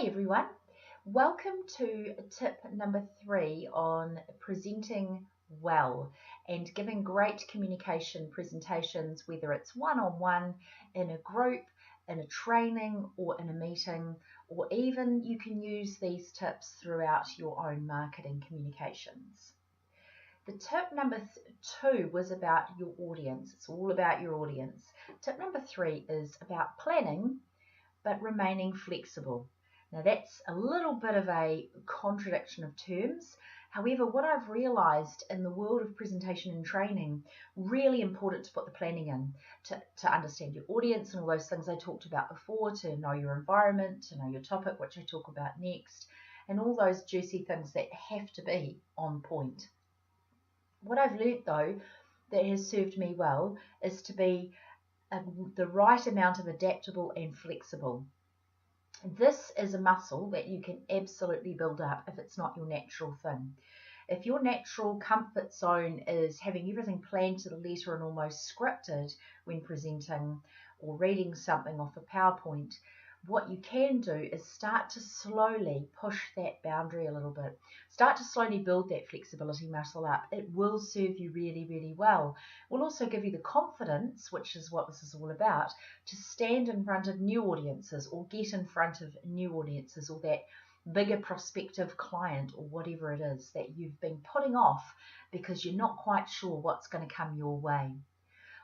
Hi everyone, welcome to tip number 3 on presenting well and giving great communication presentations, whether it's one-on-one, in a group, in a training or in a meeting, or even you can use these tips throughout your own marketing communications. The tip number 2 was about your audience. It's all about your audience. Tip number 3 is about planning but remaining flexible. Now that's a little bit of a contradiction of terms. However, what I've realized in the world of presentation and training, really important to put the planning in, to understand your audience and all those things I talked about before, to know your environment, to know your topic, which I talk about next, and all those juicy things that have to be on point. What I've learnt though that has served me well is to be the right amount of adaptable and flexible. This is a muscle that you can absolutely build up if it's not your natural thing. If your natural comfort zone is having everything planned to the letter and almost scripted when presenting or reading something off a PowerPoint, what you can do is start to slowly push that boundary a little bit. Start to slowly build that flexibility muscle up. It will serve you really, really well. It will also give you the confidence, which is what this is all about, to stand in front of new audiences or get in front of new audiences or that bigger prospective client or whatever it is that you've been putting off because you're not quite sure what's going to come your way.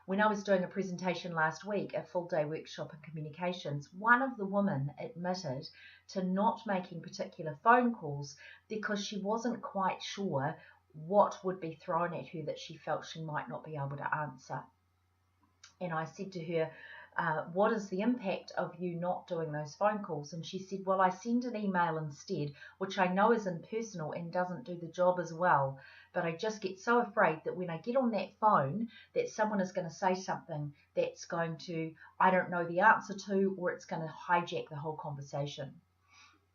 When I was doing a presentation last week, a full day workshop in communications, one of the women admitted to not making particular phone calls because she wasn't quite sure what would be thrown at her that she felt she might not be able to answer. And I said to her, what is the impact of you not doing those phone calls? And she said, well, I send an email instead, which I know is impersonal and doesn't do the job as well. But I just get so afraid that when I get on that phone, that someone is going to say something that's going to, I don't know the answer to, or it's going to hijack the whole conversation.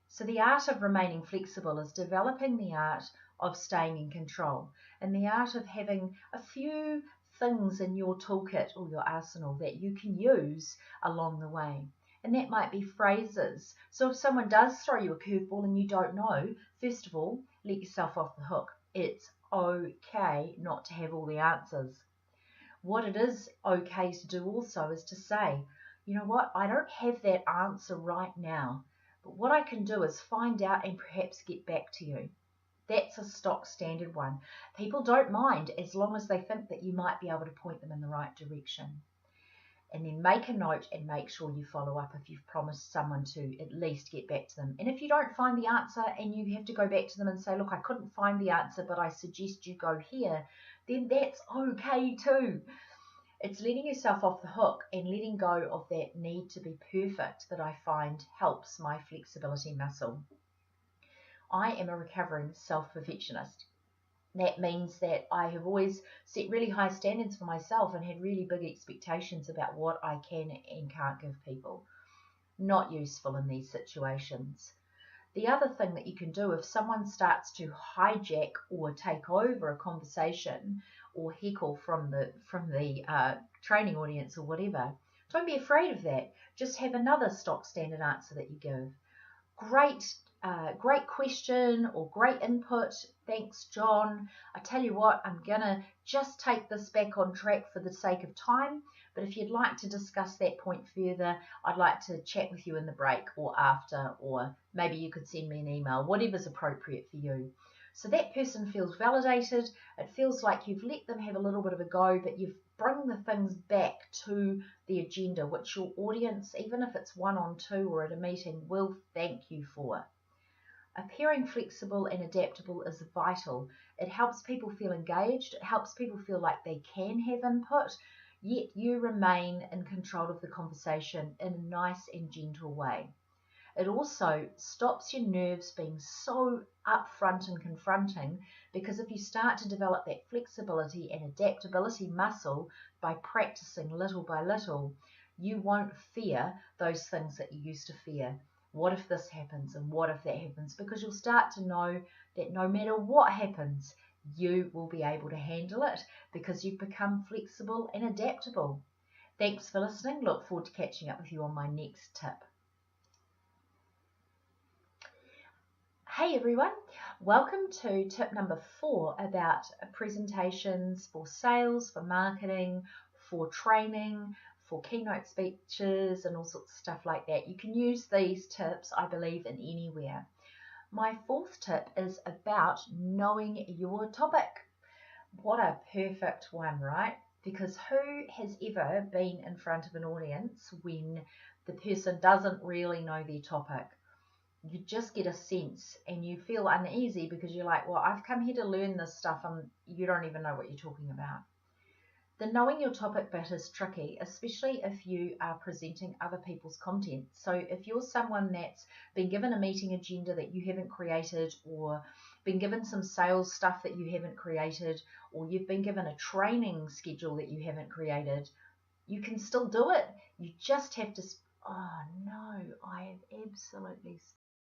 So the art of remaining flexible is developing the art of staying in control and the art of having a few things in your toolkit or your arsenal that you can use along the way. And that might be phrases. So if someone does throw you a curveball and you don't know, first of all, let yourself off the hook. It's okay not to have all the answers. What it is okay to do also is to say, you know what, I don't have that answer right now, but what I can do is find out and perhaps get back to you. That's a stock standard one. People don't mind as long as they think that you might be able to point them in the right direction. And then make a note and make sure you follow up if you've promised someone to at least get back to them. And if you don't find the answer and you have to go back to them and say, look, I couldn't find the answer, but I suggest you go here, then that's okay too. It's letting yourself off the hook and letting go of that need to be perfect that I find helps my flexibility muscle. I am a recovering self-perfectionist. That means that I have always set really high standards for myself and had really big expectations about what I can and can't give people. Not useful in these situations. The other thing that you can do if someone starts to hijack or take over a conversation or heckle from the training audience or whatever, don't be afraid of that. Just have another stock standard answer that you give. Great question or great input. Thanks, John. I tell you what, I'm going to just take this back on track for the sake of time. But if you'd like to discuss that point further, I'd like to chat with you in the break or after, or maybe you could send me an email, whatever's appropriate for you. So that person feels validated. It feels like you've let them have a little bit of a go, but you've bring the things back to the agenda, which your audience, even if it's 1-on-2 or at a meeting, will thank you for. Appearing flexible and adaptable is vital. It helps people feel engaged. It helps people feel like they can have input, yet you remain in control of the conversation in a nice and gentle way. It also stops your nerves being so upfront and confronting, because if you start to develop that flexibility and adaptability muscle by practicing little by little, you won't fear those things that you used to fear. What if this happens and what if that happens? Because you'll start to know that no matter what happens, you will be able to handle it because you've become flexible and adaptable. Thanks for listening. Look forward to catching up with you on my next tip. Hey everyone, welcome to tip number 4 about presentations for sales, for marketing, for training, for keynote speeches and all sorts of stuff like that. You can use these tips, I believe, in anywhere. My 4th tip is about knowing your topic. What a perfect one, right? Because who has ever been in front of an audience when the person doesn't really know their topic? You just get a sense and you feel uneasy because you're like, well, I've come here to learn this stuff and you don't even know what you're talking about. The knowing your topic bit is tricky, especially if you are presenting other people's content. So if you're someone that's been given a meeting agenda that you haven't created, or been given some sales stuff that you haven't created, or you've been given a training schedule that you haven't created, you can still do it. You just have to, oh no, I have absolutely